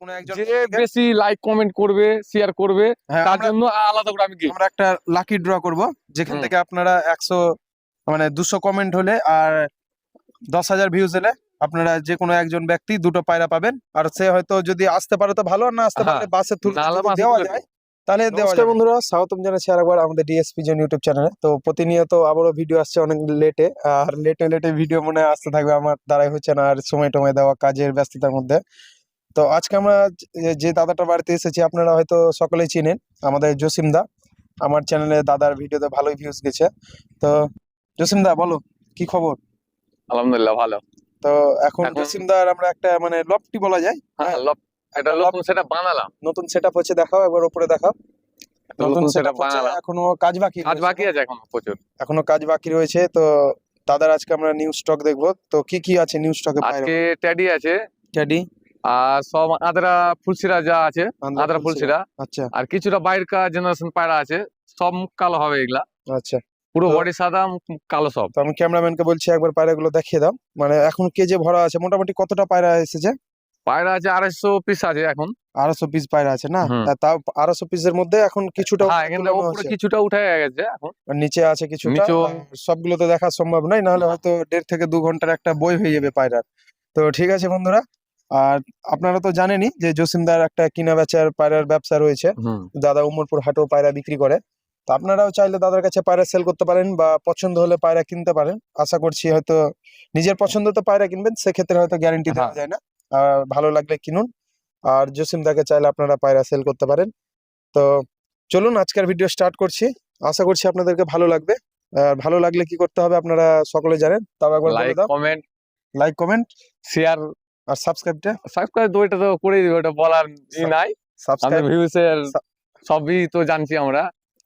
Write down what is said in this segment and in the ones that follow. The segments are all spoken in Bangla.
কোনো একজন যে বেশি লাইক কমেন্ট করবে শেয়ার করবে তার জন্য আলাদা করে আমরা একটা লাকি ড্র করব, যেখান থেকে আপনারা 100 মানে 200 কমেন্ট হলে আর 10,000 ভিউজ হলে আপনারা যে কোনো একজন ব্যক্তি দুটো পায়রা পাবেন। আর সে হয়তো যদি আসতে পারে তো ভালো, আর না আসতে পারলে বাসে তুলে দেওয়া যায়, তাহলে দেওয়া যায়। বন্ধুরা, স্বাগতম জানাচ্ছি আরেকবার আমাদের ডিএসপি জন ইউটিউব চ্যানেলে। তো প্রতিনিয়ত আবারও ভিডিও আসছে অনেক লেটে, আর লেটে ভিডিও মনে হয় আসতে থাকবে, আমার দ্বারাই হচ্ছে না আর সময় টময় দেওয়া কাজের ব্যস্ততার মধ্যে। তো আজকে আমরা যে দাদাটার বাড়িতে এসেছি আপনারা হয়তো সকলেই চিনেন, আমাদের জসিম দা। আমার চ্যানেলে দাদার ভিডিওতে ভালোই ভিউজ গেছে। তো জসিম দা বলো, কি খবর? আলহামদুলিল্লাহ ভালো। তো এখন জসিম দার আমরা একটা মানে লফটি বলা যায়, এটা নতুন সেটআপ বানালাম। নতুন সেটআপ হচ্ছে, দেখাও একবার উপরে দেখাও। নতুন সেটআপ বানালাম, এখনো কাজ বাকি আছে, এখনো প্রচুর কাজ বাকি রয়েছে। তো দাদার আজকে আমরা নিউ স্টক দেখবো। তো কি আছে নিউ স্টকে? আজকে ট্যাডি আছে, ট্যাডি আর সব আদ্রা ফুলসিরা যা আছে, আদ্রা ফুলসিরা। আচ্ছা, আর কিছুটা বাইরের জেনারেশন পায়রা আছে, সব মুখ কালো হবে এগুলা। আচ্ছা, পুরো বডি সাদা, মুখ কালো সব। তো আমি ক্যামেরাম্যানকে বলছি একবার পায়রাগুলো দেখিয়ে দাও। মানে এখন কেজে ভরা আছে, মোটামুটি কতটা পায়রা এসেছে? পায়রা আছে 250 পিস আছে এখন। 250 পিস পায়রা আছে না? তাও 250 পিসের মধ্যে এখন কিছুটা উপরে কিছুটা উঠে গেছে, এখন নিচে আছে কিছুটা। সবগুলো তো দেখা সম্ভব নয়, নাহলে হয়তো 1.5 থেকে 2 ঘন্টার একটা বই হয়ে যাবে পায়রার। তো ঠিক আছে বন্ধুরা, আর আপনারা তো জানেনই যে জসিমদার একটা কিনা বেচার পায়রার ব্যবসা রয়েছে। দাদা উমরপুর হাটেও পায়রা বিক্রি করে। তো আপনারাও চাইলে দাদার কাছে পায়রা সেল করতে পারেন, বা পছন্দ হলে পায়রা কিনতে পারেন। আশা করছি হয়তো নিজের পছন্দ তো পায়রা কিনবেন, সেক্ষেত্রে হয়তো গ্যারান্টি দেওয়া যায় না। আর ভালো লাগলে কিনুন। আর জসিমদাকে চাইলে আপনারা পায়রা সেল করতে পারেন। তো চলুন আজকের ভিডিও স্টার্ট করছি। আশা করছি আপনাদেরকে ভালো লাগবে। আর ভালো লাগলে কি করতে হবে আপনারা সকলে জানেন, তাও একবার বলে দাও। লাইক কমেন্ট শেয়ার আর সাবস্ক্রাইব তো ওইটা তো করে দিবে, ওটা বলার নাই। সাবস্ক্রাইব ভিউসের সবই তো জানছি আমরা।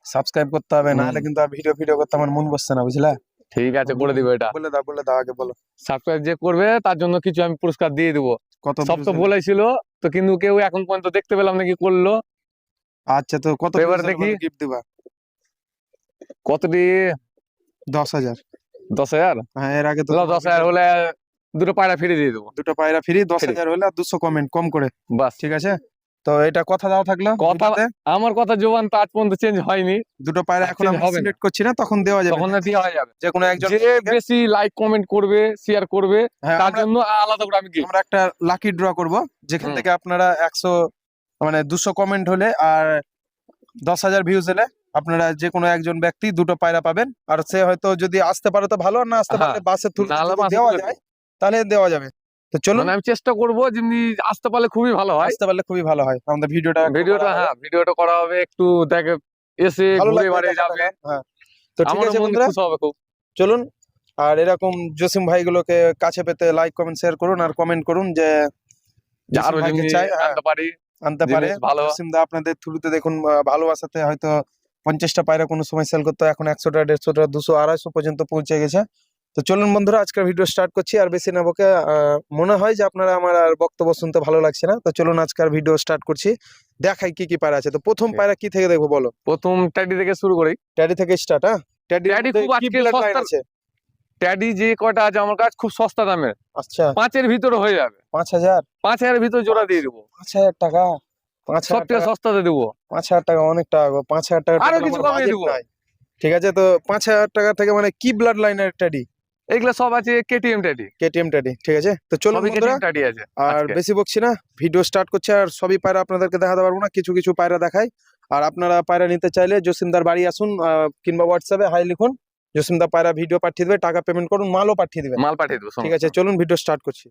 সাবস্ক্রাইব করতে হবে, নাহলে কিন্তু আর ভিডিও করতে আমার মন বসছে না, বুঝলা? ঠিক আছে, করে দিবে এটা। বলে দাও আগে বলো। সাবস্ক্রাইব যে করবে তার জন্য কিছু আমি পুরস্কার দিয়ে দেবো। কত সব তো বলেছিল, তো কিন্তু কেউ এখন পর্যন্ত দেখতে পেলাম নাকি করলো। আচ্ছা, তো কত দেখি গিফট দিবা? কতটি? 10,000। 10,000? হ্যাঁ, এর আগে তো 10,000 হলে দুটো পায়রা ফ্রি দিয়ে দেবো। দুটো পায়রা ফ্রি, 10,000 হলে আর 200 কমেন্ট কম করে, বাস। ঠিক আছে? তো এটা কথা দাও থাকলো। আমার কথা জবান তো আজ পর্যন্ত চেঞ্জ হয়নি। দুটো পায়রা এখন আমি সিলেক্ট করছি না, তখন দেওয়া যাবে, তখন দেওয়া যাবে। যে কোনো একজন যে বেশি লাইক কমেন্ট করবে শেয়ার করবে তার জন্য আলাদা করে আমরা একটা লাকি ড্র করব, যেখান থেকে আপনারা 100 মানে 200 কমেন্ট হলে আর 10,000 ভিউজ হলে আপনারা যে কোনো একজন ব্যক্তি দুটো পায়রা পাবেন। আর সে হয়তো যদি আসতে পারে তো ভালো, আর না আসতে পারলে বাসে তুলে দেওয়া যায়, তাহলে দেওয়া যাবে। তো চলুন, আমি চেষ্টা করবো যেমনি আসতে পারলে খুবই ভালো হয়। আমাদের ভিডিওটা করা হবে, একটু দেখে এসে ঘুরে বাড়ি যাবে। হ্যাঁ, তো ঠিক আছে বন্ধুরা, চলুন। আর এরকম জসিম ভাইগুলোকে কাছে পেতে লাইক কমেন্ট শেয়ার করুন, আর কমেন্ট করুন যে আরো আনতে পারে জসিম দা। আপনাদের থ্রুতে দেখুন, ভালোবাসাতে হয়তো 50টা পায়রা কোনো সময় সেল করতে, এখন 100টা 150টা 200 250 পর্যন্ত পৌঁছে গেছে। তো চলুন বন্ধুরা, আজকের ভিডিও স্টার্ট করছি। আর বেশি না বকে, মনে হয় যে আপনারা আমার আর বক্তব্য শুনতে ভালো লাগছে না। তো চলুন আজকের ভিডিও স্টার্ট করছি, দেখাই কি কি পায়রা আছে। তো প্রথম পায়রা কি থেকে দেখবো বলো? প্রথম ট্যাডি থেকে শুরু করি। ট্যাডি থেকে স্টার্ট। হ্যাঁ, ট্যাডি খুব আজকে সস্তা আছে। ট্যাডি যে কয়টা আছে আমার কাছে খুব সস্তা দামে। আচ্ছা, 5-এর ভিতরে হয়ে যাবে। 5,000? 5,000 ভিতরে জোড়া দিয়ে দেবো। 5,000 টাকা? 5,000 সবচেয়ে সস্তাতে দেবো। 5,000 টাকা অনেক টাকা গো। 5,000 টাকা আরো কিছু কমিয়ে দেবো। ঠিক আছে, তো 5,000 টাকা থেকে মানে কি ব্লাড লাইনের ট্যাডি? এগুলা সব আছে কেটিএম ট্যাডি। ঠিক আছে, তো চলুন বন্ধুরা, আর বেশি বকছি না, ভিডিও স্টার্ট করছে। আর সবই পায়রা আপনাদেরকে দেখাতে পারবো না, কিছু কিছু পায়রা দেখাই। আর আপনারা পায়রা নিতে চাইলে জসিমদার বাড়ি আসুন, কিংবা হোয়াটসঅ্যাপে হাই লিখুন। জসিমদার পায়রা ভিডিও পাঠিয়ে দেবে, টাকা পেমেন্ট করুন, মালও পাঠিয়ে দেবেন। ঠিক আছে, চলুন ভিডিও স্টার্ট করছি।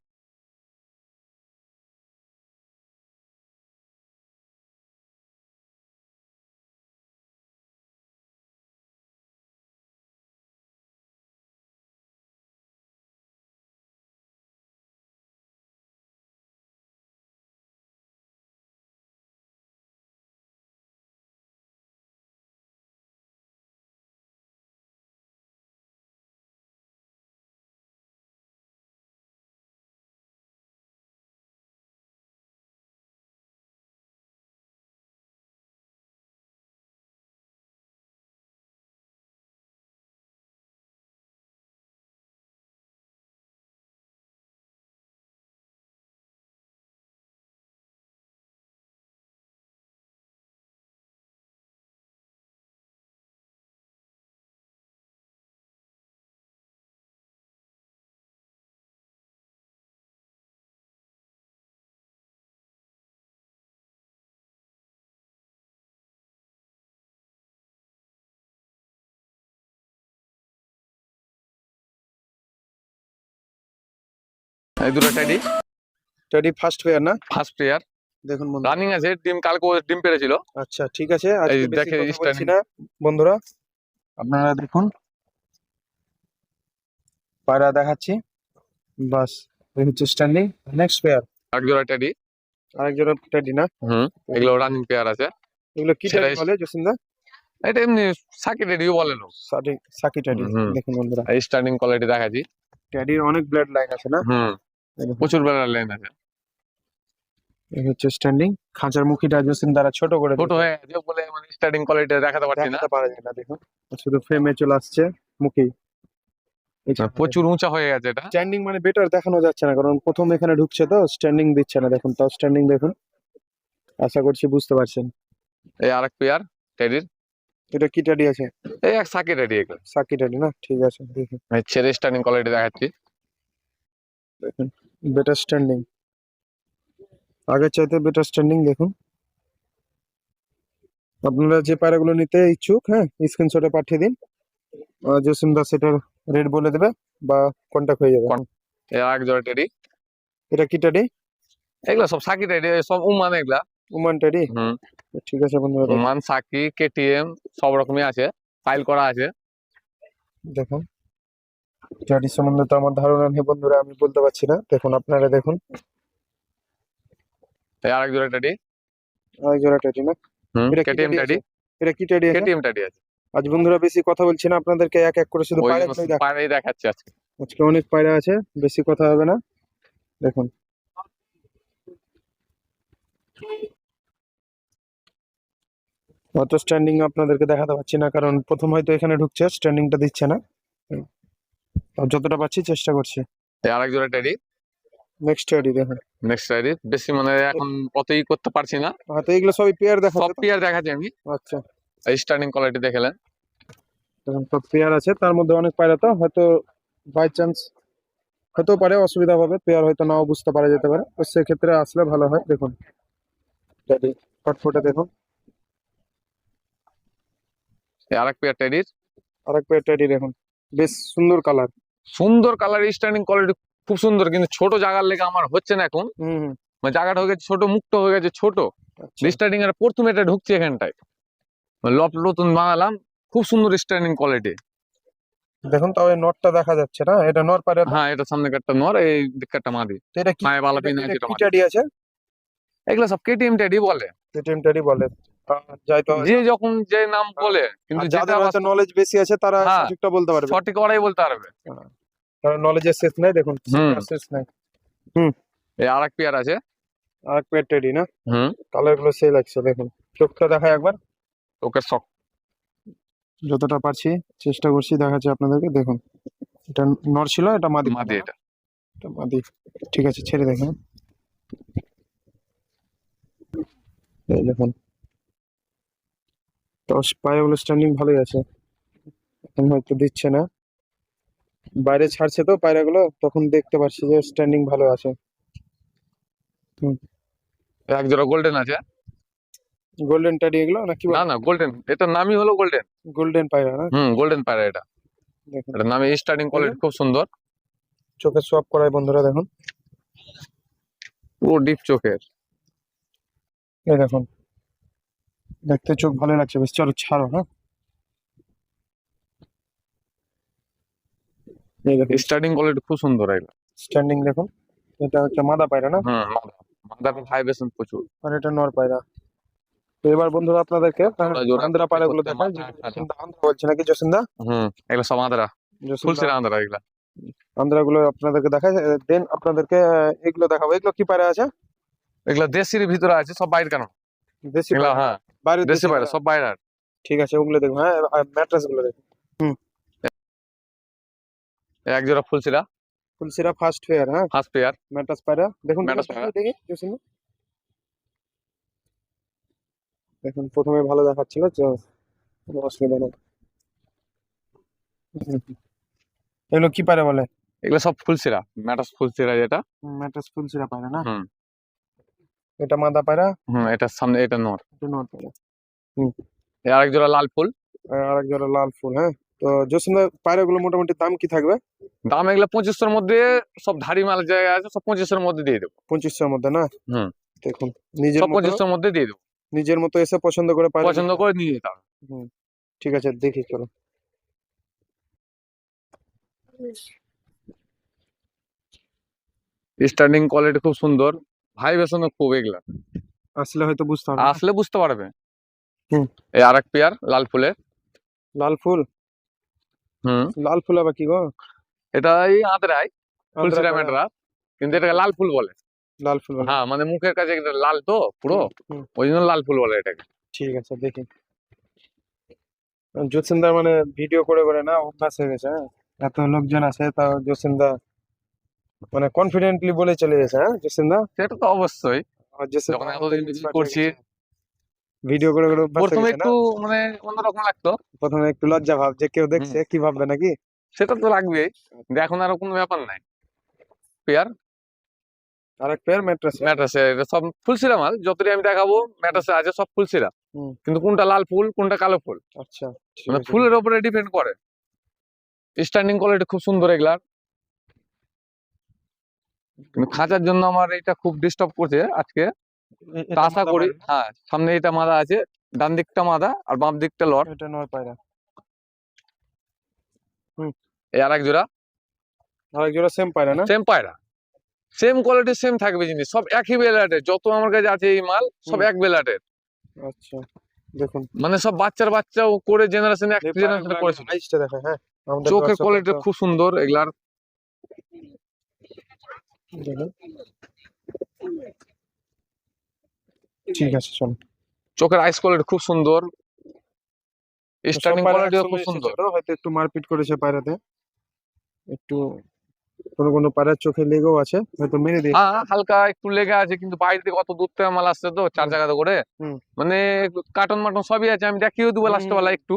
এই দুটো টেডি টেডি ফার্স্ট পেয়ার না? ফার্স্ট প্লেয়ার দেখুন বন্ধুরা। রানিং আছে, ডিম কালকে ডিম পেড়েছিল। আচ্ছা ঠিক আছে, আজকে বেশি দেখে কথা বলছি স্টার্টিং না বন্ধুরা, আপনারা দেখুন পায়রা দেখাচ্ছি বাস। এই হচ্ছে স্ট্যান্ডিং। নেক্সট পেয়ার এক জোড়া টেডি। আরেক জোড়া টেডি না? এগুলো রানিং পেয়ার আছে। এগুলো কি টেডি বলে জসিমদা? এটা এমনি সাকি টেডিও বলে লোক। সাকি টেডি। দেখুন বন্ধুরা স্টার্টিং কোয়ালিটি দেখাচ্ছি। টেডির অনেক ব্লেড লাইন আছে না? প্রচুর বেলার লাইন আছে। এই হচ্ছে স্ট্যান্ডিং। খাঁচার মুখিটা জসিমদারা ছোট করে ছোট হয়ে গেছে বলে মানে স্টার্টিং কোয়ালিটি দেখাতে পারছি না। দেখাতে পারা যায় না, দেখুন শুধু ফ্রেমে চলে আসছে মুখি। প্রচুর উঁচা হয়ে গেছে এটা। স্ট্যান্ডিং মানে বেটার দেখানো যাচ্ছে না, কারণ প্রথম এখানে ঢুকছে তো স্ট্যান্ডিং দিচ্ছে না। দেখুন তাও স্ট্যান্ডিং দেখুন, আশা করছি বুঝতে পারছেন। এই আরেক পেয়ার টেডির। এটা কি টেডি আছে? এই এক সাকি টেডি এগুলো। সাকি টেডি না? ঠিক আছে দেখুন। ছেড়ে স্টার্টিং কোয়ালিটি দেখাচ্ছি। দেখুন বেটার স্ট্যান্ডিং, আগের চাইতে বেটার স্ট্যান্ডিং। দেখুন আপনারা যে পায়রাগুলো নিতে ইচ্ছুক, হ্যাঁ স্ক্রিনশটে পাঠিয়ে দিন, জসিমদা সেটার রেট বলে দেবে বা কন্ট্যাক্ট হয়ে যাবে। এই এক জোড়া টেডি। এটা কি টেডি? এগুলা সব সাকি টেডি, সব উমান এগুলা। উমান টেডি। ঠিক আছে বন্ধুরা, উমান সাকি কেটিএম সব রকমই আছে, ফাইল করা আছে। দেখুন টেডি সম্বন্ধে তো আমার ধারণা নেই বন্ধুরা, আমি বলতে পারছি না। দেখুন আপনারা দেখুন। এই আরেক জোড়া টেডি। আরেক জোড়া টেডি না? এটা কি কেটিএম টেডি টেডি। আছে? এটা কি টেডি আছে? কেটিএম টেডি আছে। আজ বন্ধুরা বেশি কথা বলছি না, আপনাদেরকে এক এক করে শুধু ওই পায়রাগুলোই দেখাচ্ছি। পায়রাই দেখাচ্ছি আজকে। আজকে অনেক পায়রা আছে, বেশি কথা হবে না। দেখুন অত স্ট্যান্ডিং আপনাদেরকে দেখাতে পারছি না, কারণ প্রথম হয়তো এখানে ঢুকছে, স্ট্যান্ডিংটা দিচ্ছে না। আর যতটা পাচ্ছি চেষ্টা করছি। এই আরেক জোড়া টেডি। নেক্সট টেডি দেখুন। নেক্সট টেডি বেশি মানে এখন অতই করতে পারছি না। তো এগুলো সবই পেয়ার সব দেখাচ্ছে তো? পেয়ার দেখাচ্ছি আমি। আচ্ছা স্টার্টিং কোয়ালিটি দেখলেন। দেখুন সব পেয়ার আছে, তার মধ্যে অনেক পায়রা তো হয়তো বাই চান্স হতেও পারে অসুবিধা হবে, পেয়ার হয়তো নাও বুঝতে পারা যেতে পারে, তো সেক্ষেত্রে আসলে ভালো হয়। দেখুন টেডি ফটফটে দেখুন। এই আরেক পেয়ার টেডির। আরেক পেয়ার টেডি দেখুন, বেশ সুন্দর কালার। সুন্দর কালার, স্টার্টিং কোয়ালিটি খুব সুন্দর, কিন্তু ছোট জায়গার লেগে আমার হচ্ছে না এখন। হুম। মানে জায়গাটা হয়ে গেছে ছোট, মুক্ত হয়ে গেছে ছোট। আচ্ছা। স্টার্টিং এর প্রথমে এটা ঢুকছে এখানটায়, লপ নতুন বানালাম, খুব সুন্দর স্টার্টিং কোয়ালিটি। দেখুন তাও এই নটটা দেখা যাচ্ছে না, এটা নর পায়রা? হ্যাঁ এটা সামনে কাটটা নর, এই দিকটা মাদি। তো এটা কি হ্যাঁ বালা পিন আছে, কি টেডি আছে? এগুলা সব কেটিএম টেডি বলে। কেটিএম টেডি বলে? যাই তো, যে যখন যে নাম বলে, কিন্তু যাদের হয়তো নলেজ বেশি আছে তারা হ্যাঁ, সঠিকটা বলতে পারবে। সঠিক ওরাই বলতে পারবে। কারণ নলেজের শেষ নাই। দেখুন শেষ নাই। এই আরেক পেয়ার আছে। আরেক পেয়ার টেডি না? কালার গুলো সেই লাগছে। দেখুন চোখটা দেখায় একবার। ওকে শক যতটা পারছি চেষ্টা করছি দেখাচ্ছি আপনাদেরকে। দেখুন এটা নর ছিল, এটা মাদি। মাদি, এটা মাদি। ঠিক আছে ছেড়ে দেখুন। এই দেখুন পায়রাগুলো স্ট্যান্ডিং ভালোই আছে, এখন হয়তো দিচ্ছে না, বাইরে ছাড়ছে তো পায়রাগুলো, তখন দেখতে পাচ্ছি যে স্ট্যান্ডিং ভালো আছে। এক জোড়া গোল্ডেন আছে। গোল্ডেন টেডি এগুলো নাকি? না না গোল্ডেন, এটার নামই হলো গোল্ডেন। গোল্ডেন পায়রা না? গোল্ডেন পায়রা এটা। দেখুন এটার নামে স্টার্টিং কোয়ালিটি খুব সুন্দর। চোখে সোয়াপ করায় বন্ধুরা, দেখুন পুরো ডিপ চোখের। এই দেখুন দেখতে চোখ ভালো লাগছে বেশ। চলো ছাড়ো। হ্যাঁ এই দেখুন স্টার্টিং কোয়ালিটি খুব সুন্দর এগুলো। স্ট্যান্ডিং দেখুন। এটা হচ্ছে মাদা পায়রা না? মাদার ভাইব্রেশন প্রচুর। আর এটা নর পায়রা। তো এবার বন্ধুরা আপনাদেরকে আন্ধ্রা পায়রা গুলো দেখাই। আন্ধ্রা বলছে নাকি জসিন্দা? এগুলো সব আন্ধ্রা, ফুলসেরা আন্ধ্রা এগুলা। আন্ধ্রা গুলো আপনাদেরকে দেখাই, দেন আপনাদেরকে এগুলো দেখাবো। এগুলো কি পায়রা আছে? এগুলা দেশির ভিতরে আছে, সব বাইরে কেন? দেশি পায়রা? হ্যাঁ বাইরে দেশি পায়রা, সব বাইরে। ঠিক আছে ওগুলো দেখুন। হ্যাঁ ম্যাট্রেস গুলো দেখুন। এক জোড়া ফুলসেরা। ফুলসেরা ফার্স্ট পেয়ার। হ্যাঁ ফার্স্ট পেয়ার ম্যাট্রেস পায়রা। দেখুন ম্যাট্রেস পায়রা। দেখি জসিন্দা। দেখুন প্রথমে ভালো দেখাচ্ছিল, কোনো অসুবিধা নেই। এগুলো কি পায়রা বলে? এগুলো সব ফুলসেরা, ম্যাটাস ফুলসেরা যেটা। ম্যাট্রেস ফুলসেরা পায়রা না? এটা মাদা পায়রা। এটার সামনে এটা নর। এটা নর পায়রা। আরেক জোড়া লাল ফুল। আরেক জোড়া লাল ফুল। হ্যাঁ তো জসিমদা পায়রাগুলো মোটামুটি দাম কি থাকবে? দাম এগুলো 2500-এর মধ্যে, সব ধাড়ি মাল জায়গা আছে, সব 2500-এর মধ্যে দিয়ে দেবো। 2500-এর মধ্যে না? হুম, দেখুন নিজের সব মতো 2500-এর মধ্যে দিয়ে দেবো। নিজের মতো এসে পছন্দ করে পায়রা পছন্দ নিতে করে হবে। নিয়ে যেতে হবে। হুম, ঠিক আছে, দেখি চলো। স্টার্টিং কোয়ালিটি খুব সুন্দর, ভাইব্রেশনও খুব এগুলা, আসলে হয়তো বুঝতে হবে না? আসলে বুঝতে পারবে। হুম। এই আরেক পেয়ার লাল ফুলের। লাল ফুল? হুম, লাল ফুল আবার কি গো? এটা এই আদ্রাই আদ্রা ফুলসিরা পায়রা? মেটরা, কিন্তু এটাকে লাল ফুল বলে। লাল ফুল বলে? হ্যাঁ, মানে মুখের কাছে এটা লাল তো পুরো, হুম, হুম, ওই জন্য লাল ফুল বলে এটাকে। ঠিক আছে, দেখি। জসিমদা মানে ভিডিও করে করে না অভ্যাস হয়ে গেছে, হ্যাঁ। এত লোকজন আছে তাও জসিমদা মানে কনফিডেন্টলি বলে চলে গেছে, হ্যাঁ জসিমদা। সেটা তো অবশ্যই, আর জসিমদা যখন আমার মতো এতদিন expert হয়ে করছি। গেছে। ভিডিও করে করে অভ্যাস হয়ে প্রথমে গেছে না? একটু মানে অন্যরকম লাগতো। প্রথমে একটু লজ্জা ভাব যে কেউ হুম, দেখছে কি ভাববে নাকি। সেটা তো লাগবেই, কিন্তু এখন আর কোনো ব্যাপার নাই। পেয়ার আর এক পেয়ার ম্যাট্রেস? ম্যাট্রাসে সব ফুলসিরা মাল, যতটি আমি দেখাবো ম্যাট্রাসে আছে সব ফুলসিরা, হুম, কিন্তু কোনটা লাল ফুল কোনটা কালো ফুল, আচ্ছা, ঠিক মানে আছে। ফুলের উপরে ডিপেন্ড করে। স্ট্যান্ডিং কোয়ালিটি খুব সুন্দর এগুলা, কিন্তু খাঁচার জন্য আমার এটা খুব ডিস্টার্ব করছে আজকে। তা এটা আশা মাদা করি, পায়রা? হ্যাঁ সামনে এটা মাদা আছে, ডান দিকটা মাদা আর বাম দিকটা লট। এটা নয় পায়রা? হুম। এই আর এক জোড়া আর এক জোড়া সেম পায়রা না? সেম পায়রা, সেম কোয়ালিটি সেম থাকবে জিনিস, সব একই বেলাটের, যত আমার কাছে আছে এই মাল সব হুম, এক বেলাটের। আচ্ছা, দেখুন মানে সব বাচ্চার বাচ্চা ও করে জেনারেশন এক এই জেনারেশন পায়রাগুলো করেছিল। আইসটা দেখে, হ্যাঁ, আমাদের চোখের দর্শকরা কোয়ালিটি তো খুব সুন্দর এগুলার, দেখুন। ঠিক আছে, চলো। চোখের আইস কোয়ালিটি খুব সুন্দর, তো সব স্টার্টিং পায়রা কোয়ালিটিও একসঙ্গে খুব এসেছে সুন্দর। তো হয়তো একটু মারপিট করেছে পায়রাতে, একটু কোনো কোনো পায়রার চোখে লেগেও আছে, হয়তো মেরে দিয়েছে। হ্যাঁ হালকা একটু লেগে আছে, কিন্তু বাইরে থেকে অত দূর থেকে মাল আসছে তো, চার হুম, চাকাতে করে, হুম, মানে কার্টন মাটন সবই আছে, আমি দেখিয়ে দেবো হুম, লাস্ট হুম, বেলা হুম। একটু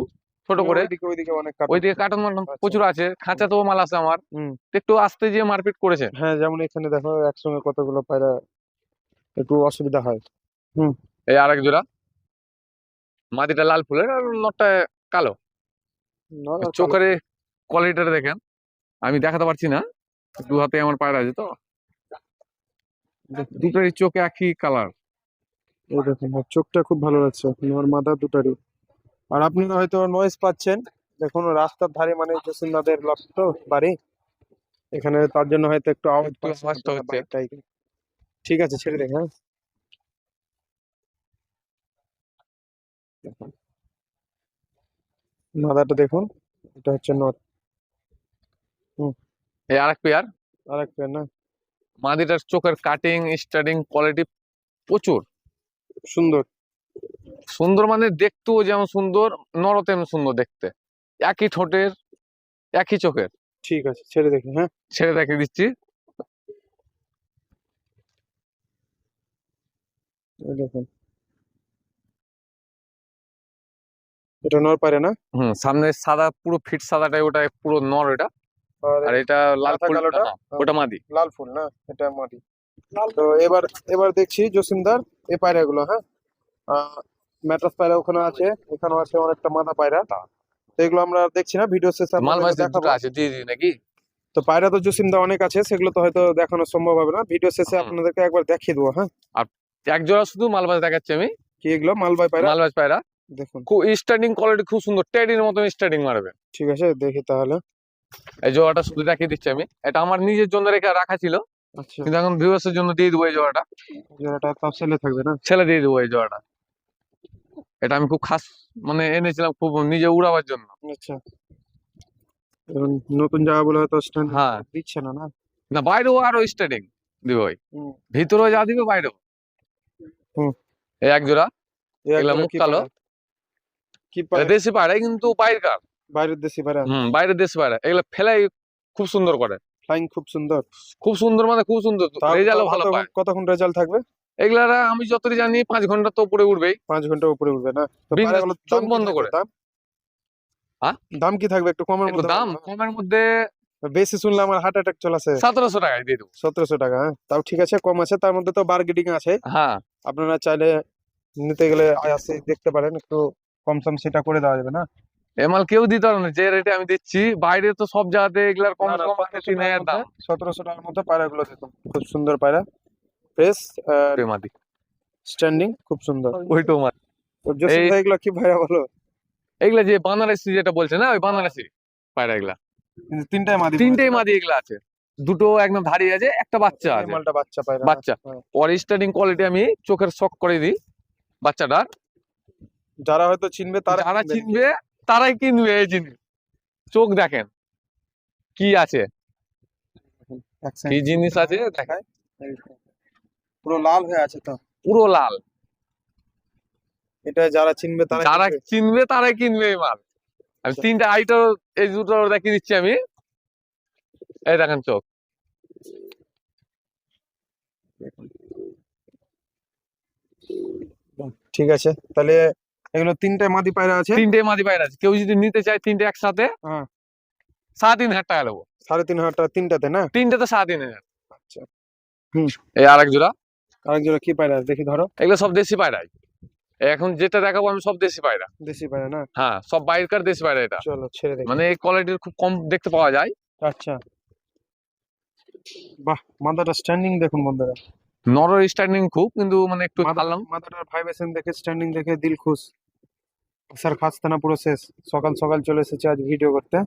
ছোট মানে করে। ওইদিকে অনেক কার্টুন। ওইদিকে কার্টন মাটন আচ্ছা। প্রচুর আছে, হুম, খাঁচাতেও মাল আছে আমার, হুম। একটু আস্তে যেয়ে মারপিট করেছে। হ্যাঁ, যেমন এখানে দেখো একসঙ্গে কতগুলো পায়রা, একটু অসুবিধা হয়। হুম। এই আরেক জোড়া, মাদিটা লাল ফুলের আর নটটা কালো। আর কালো। চোখের কোয়ালিটিটা দেখেন, আমি দেখাতে পারছি না, দু হাতে আমার পায়রা আছে তো, দুটোরই চোখে একই কালার। এই দেখুন ওর চোখটা খুব ভালো লাগছে, ওর মাথা দুটারই। আর আপনারা হয়তো নয়েজ পাচ্ছেন, দেখুন রাস্তার ধারে মানে জসিমদাদের লক তো বাড়ি, এখানে তার জন্য হয়তো একটু আওয়াজ একটু পাচ্ছেন আওয়াজটা আপনারা হচ্ছে। বাইক টাইক। ঠিক আছে, ছেড়ে দেখ, হ্যাঁ। দেখুন, মাথাটা দেখুন, এটা হচ্ছে নট। হুম। এই আরেক পেয়ার, আর এক পেয়ার না? মাদিটার চোখের কাটিং স্টার্টিং কোয়ালিটি প্রচুর সুন্দর। সুন্দর, মানে দেখতেও যেমন সুন্দর, নরও তেমন সুন্দর দেখতে, একই ঠোঁটের একই চোখের। ঠিক আছে, ছেড়ে দেখি, হ্যাঁ। ছেড়ে দেখিয়ে দিচ্ছি। এই দেখুন, এটা নর পায়রা না? হুম, সামনে সাদা পুরো ফিট সাদাটাই, ওটা পুরো নর এটা, আর আর এটা লাল মাথা ফুল, কালোটা? হ্যাঁ ওটা মাদি। লাল ফুল না? এটা মাটি। তো এবার এবার দেখছি জসিমদার এই পায়রাগুলো, হ্যাঁ। ম্যাট্রাস পায়রা ওখানে আছে, এখানেও আছে অনেকটা মাদা পায়রা। তো এগুলো আমরা দেখছি না, ভিডিও শেষে মাল আপনাদেরকে মাসে দুটো দেখাবো। আছে, দিয়ে দিই নাকি? তো পায়রা তো জসিমদা অনেক আছে, সেগুলো তো হয়তো দেখানো সম্ভব হবে না, ভিডিও শেষে হুম, আপনাদেরকে একবার দেখিয়ে দেবো, হ্যাঁ। আর এক জোড়া শুধু মালবাজ দেখাচ্ছি আমি, কি এগুলো মালবাই পায়রা? মালবাজ পায়রা, দেখুন, খুব স্টার্টিং কোয়ালিটি খুব সুন্দর, টেডির মতন স্টার্টিং মারবে। ঠিক আছে, দেখি তাহলে। এই জোড়াটা শুধু দেখিয়ে দিচ্ছি আমি, এটা আমার নিজের জন্য রেখে রাখা ছিল, আচ্ছা, কিন্তু এখন ভিউয়ার্সের জন্য দিয়ে দেবো এই জোড়াটা, জোড়াটা তাও সেলে থাকবে না? ছেলে দিয়ে দেবো এই জোড়াটা। এটা আমি খুব খাস মানে এনেছিলাম খুব নিজে উড়াবার জন্য। আচ্ছা, এবং নতুন জায়গাগুলো হয়তো স্ট্যান্ড হ্যাঁ, দিচ্ছে না, না? না বাইরেও আরো স্টার্টিং দিব ভাই, হুম, ভিতরেও যা দিবে বাইরেও। হুম। এই এক জোড়া, এই এক এগুলা জোড়া মুখ কি কালো, পায়রা? কি এটা পায়রা? দেশি পায়রা কিন্তু বাইরেকার। বাইরের দেশি পায়রা? বাইরের দেশি পায়রা, এগুলা ফেলাই খুব সুন্দর করে, ফ্লাইং খুব সুন্দর। খুব সুন্দর মানে খুব সুন্দর, তাও তাও রেজাল্টও ভালো কতক্ষণ পায়। কতক্ষণ রেজাল্ট থাকবে? এগুলারা আমি যতটা জানি 5 ঘন্টা তো উপরে উঠবেই, 5 ঘন্টা উপরে উঠবে না? তো বিজনেস পায়রাগুলোর চোখ দাম কি বন্ধ থাকবে? করে। দাম হ্যাঁ, দাম কি থাকবে একটু কমের একটু মধ্যে দাম বলো, হ্যাঁ? কমের মধ্যে, বেশি শুনলে আমার হার্ট অ্যাটাক চলেছে। 1700 টাকায় দিয়ে দেবো। 1700 টাকা? হ্যাঁ, তাও ঠিক আছে, কম আছে, তার মধ্যে তো বার্গেটিং আছে। হ্যাঁ, আপনারা চাইলে নিতে গেলে আসে দেখতে পারেন, একটু কম সম সেটা করে দেওয়া যাবে না? এ মাল কেউ দিতে পারবে না যে রেটে আমি দিচ্ছি, বাইরে তো সব জায়গাতে এগুলার কম না, না, কম আছে 3000 দাম। 1700 টাকার মধ্যে পায়রাগুলো দেখুন, খুব সুন্দর পায়রা, ফ্রেশ, মাদি স্ট্যান্ডিং, খুব সুন্দর। ওইটাও মাদি। তো জসিম এই ভাই এগুলো কি পায়রা বলো? এগুলা যে বানারসি যেটা বলছে না, ওই বানারসি পায়রা এগুলা, কিন্তু তিনটাই মাদি মনে তিনটেই হচ্ছে না? মাদি এগুলা আছে, দুটো একদম ধাড়ি আছে, একটা বাচ্চা এই আছে। মালটা বাচ্চা পায়রা, বাচ্চা হ্যাঁ। ওর স্টার্টিং কোয়ালিটি আমি চোখের শক করে দিই বাচ্চাটা, যারা হয়তো চিনবে তারা যারা কিনবে। চিনবে তারাই কিনবে এই জিনিস। চোখ দেখেন কি আছে, এক কি second। জিনিস আছে দেখায়, পুরো লাল হয়ে আছে তো, পুরো লাল। এটা যারা চিনবে তারা যারা কিনবে। চিনবে তারাই কিনবে এই মাল। আমি আচ্ছা। তিনটা আইটো, এই দুটো দেখিয়ে দিচ্ছি আমি, এই দেখেন চোখ। ঠিক আছে, তাহলে এগুলো তিনটে মাদি পায়রা আছে। তিনটে মাদি পায়রা আছে, কেউ যদি নিতে চায় তিনটে একসাথে হ্যাঁ। 3500 টাকা নেবো। 3500 টাকা তিনটাতে না? তিনটেতে 3500। আচ্ছা। হুম। এই আরেক জোড়া, আরেক জোড়া কি পায়রা আছে দেখি, ধরো। এগুলো সব দেশি পায়রাই, এখন যেটা দেখাবো আমি সব দেশি পায়রা। দেশি পায়রা না? হ্যাঁ সব বাইরেকার দেশি পায়রা এটা, চলো ছেড়ে দেখি। মানে এই কোয়ালিটির খুব কম দেখতে পাওয়া যায়। আচ্ছা, বাহ, মাথাটা স্ট্যান্ডিং দেখুন বন্ধুরা। নরর স্ট্যান্ডিং খুব, কিন্তু মানে একটু ছাড়লাম। মাথাটার ভাইব্রেশন দেখে, স্ট্যান্ডিং দেখে দিল খুশ। স্যার খাস্তা না পুরো শেষ, সকাল সকাল চলে এসেছে আজ ভিডিও করতে।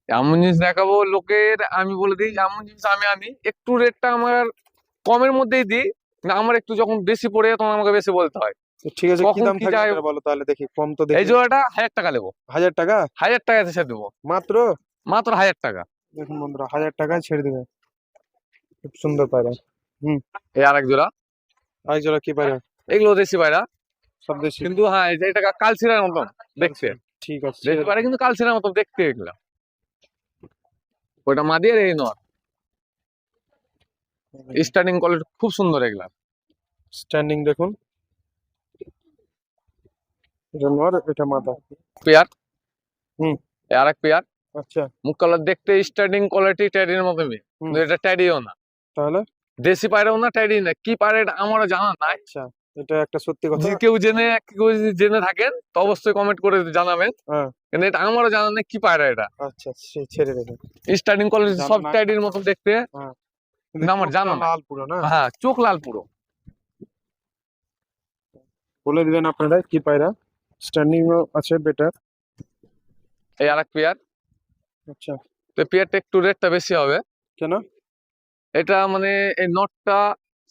এমন জিনিস দেখাবো লোকের, আমি বলে দিই এমন জিনিস আমি আনি একটু রেটটা আমার কমের মধ্যেই দিই, না আমার একটু যখন বেশি পড়ে যায় তখন আমাকে বেশি বলতে হয়। তো ঠিক আছে, কি কখন দাম কি থাকবে যায়, আপনারা বলো তাহলে দেখি, কম তো এই দেখি। জোড়াটা 1000 টাকা নেবো। 1000 টাকা? 1000 টাকাতে ছেড়ে দেবো, মাত্র? মাত্র 1000 টাকা। দেখুন বন্ধুরা, 1000 টাকায় ছেড়ে দেবে, খুব সুন্দর পায়রা। হুম। এই আরেক জোড়া, আরেক জোড়া কি পায়রা? এগুলো দেশি পায়রা, সব দেশি? কিন্তু হ্যাঁ এই যে এটা কালচিরার মতন দেখতে, ঠিক আছে, দেশি পায়রা কিন্তু কালচিরার মতন দেখতে এগুলা। ওইটা মাদি আর এই নর, স্টার্টিং কোয়ালিটি খুব সুন্দর এগুলা। স্ট্যান্ডিং দেখুন, এটা নর, এটা মাদা। পেয়ার, হুম। এই আরেক পেয়ার, আচ্ছা। মুখ কালার দেখতে স্টার্টিং কোয়ালিটি ট্যাডির মতনই, হুম। কিন্তু এটা ট্যাডিও না, তাহলে? দেশি পায়রাও না, ট্যাডি না, কি পায়রা এটা আমারও জানা নাই। আচ্ছা, এটা একটা সত্যি কথা। যদি কেউ যদি জেনে থাকেন তো অবশ্যই কমেন্ট করে জানাবেন, হ্যাঁ। কিন্তু এটা আমারও জানা নেই কি পায়রা এটা। আচ্ছা, ছেড়ে দেবে। স্টার্টিং কোয়ালিটি জানা সব নাই। ট্যাডির মতন দেখতে, হ্যাঁ। কিন্তু আমার চোখটা জানা না। লাল পুরো না? হ্যাঁ চোখ লাল পুরো। বলে দিবেন আপনারা কি পায়রা, স্ট্যান্ডিং আছে বেটার। এই আরেক পেয়ার, আচ্ছা। তো পেয়ারটা একটু রেটটা বেশি হবে। কেন? এটা মানে এই নটটা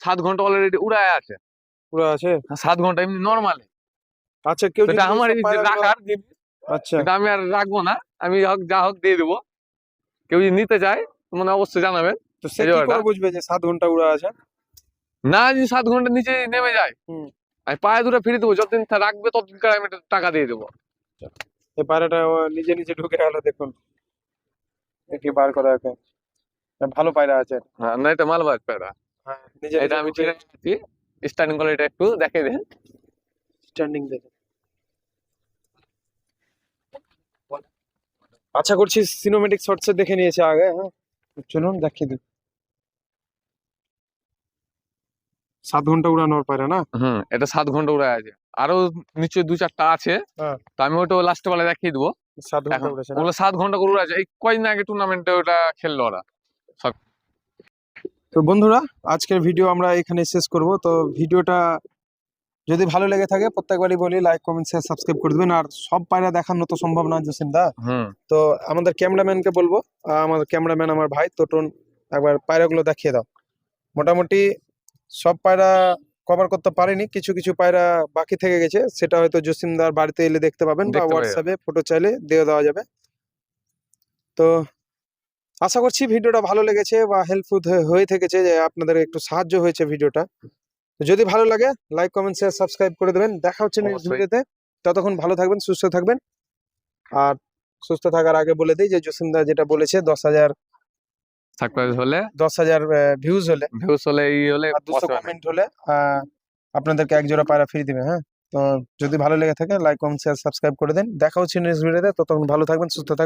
7 ঘন্টা অলরেডি উড়ায় আছে, পুরো আছে? 7 ঘন্টা এমনি নর্মালি। আচ্ছা, কেউ যদি এটা আমার এইসব পায়রাগুলো- রাখার জিনিস, আচ্ছা, এটা আমি আর রাখবো না, আমি যা হোক দিয়ে দেবো। কেউ যদি নিতে চায় মানে অবশ্যই জানাবেন। তো সে এই কি জোড়াটা করে বুঝবে যে 7 ঘন্টা উড়া আছে? না, যদি 7 ঘন্টা নিচে নেমে যায় হুম। আমি পায়ে দুটো ফিরে দেবো, যতদিন রাখবে ততদিন আমি টাকা দিয়ে দেবো। এই পায়রাটা ও নিজে নিজে ঢুকে গেল দেখুন, দেখি বার করা আছে, ভালো পায়রা আছে। হ্যাঁ না, এটা মালবাজ পায়রা, হ্যাঁ, নিজে এটা আমি ঠিক আছে স্টার্টিং করে এটা একটু দেখিয়ে দেন। স্ট্যান্ডিং দেখে আশা করছি সিনেমেটিক শর্টসে দেখে নিয়েছে আগে। হ্যাঁ, চলুন দেখিয়ে দিই। 7 ঘন্টা উড়ানোর পায়রা না? এটা 7 ঘন্টা উড়ে আছে, আরো নিচে 2-4টা আছে, হ্যাঁ। তো আমি ওটা লাস্ট বেলা দেখিয়ে দেবো। 7 ঘন্টা এখন উড়েছে না? ওগুলো 7 ঘন্টা করে উড়ে আছে, এই কয়দিন আগে টুর্নামেন্টে ওটা খেললো ওরা। তো বন্ধুরা, আজকের ভিডিও আমরা এখানে শেষ করব। তো ভিডিওটা যদি ভালো লেগে থাকে প্রত্যেকবারই বলি লাইক কমেন্ট শেয়ার সাবস্ক্রাইব করে দেবেন। আর সব পায়রা দেখানো তো সম্ভব না জসিম দা, তো আমাদের ক্যামেরাম্যানকে বলবো, আমাদের ক্যামেরাম্যান আমার ভাই তোটন, একবার পায়রাগুলো দেখিয়ে দাও। মোটামুটি সব পায়রা কভার করতে পারিনি, কিছু কিছু পায়রা বাকি থেকে গেছে, সেটা হয়তো জসিমদার বাড়িতে এলে দেখতে পাবেন, বা দেখতে পাওয়া হোয়াটসঅ্যাপে ফটো চাইলে দিয়ে দেওয়া যাবে। তো আশা করছি ভিডিওটা ভালো লেগেছে বা হেল্পফুল হয়ে থেকেছে, যে আপনাদের একটু সাহায্য হয়েছে ভিডিওটা। তো যদি ভালো লাগে লাইক কমেন্ট শেয়ার সাবস্ক্রাইব করে দেবেন। দেখা হচ্ছে নেক্সট অবশ্যই। ভিডিওতে, ততক্ষণ ভালো থাকবেন, সুস্থ থাকবেন। আর সুস্থ থাকার আগে বলে দিই যে জসিমদা যেটা বলেছে 10,000 সাবস্ক্রাইব হলে, ভিউজ হলে, ভিউজ হলে, এই হলে, আর 200 কমেন্ট হলে আপনাদেরকে এক জোড়া পায়রা ফ্রি দিবে। হ্যাঁ, তো যদি ভালো লেগে থাকে লাইক কমেন্ট শেয়ার সাবস্ক্রাইব করে দেন। দেখা হচ্ছে নেক্সট ভিডিওতে, ততক্ষণ ভালো থাকবেন, সুস্থ থাকবেন।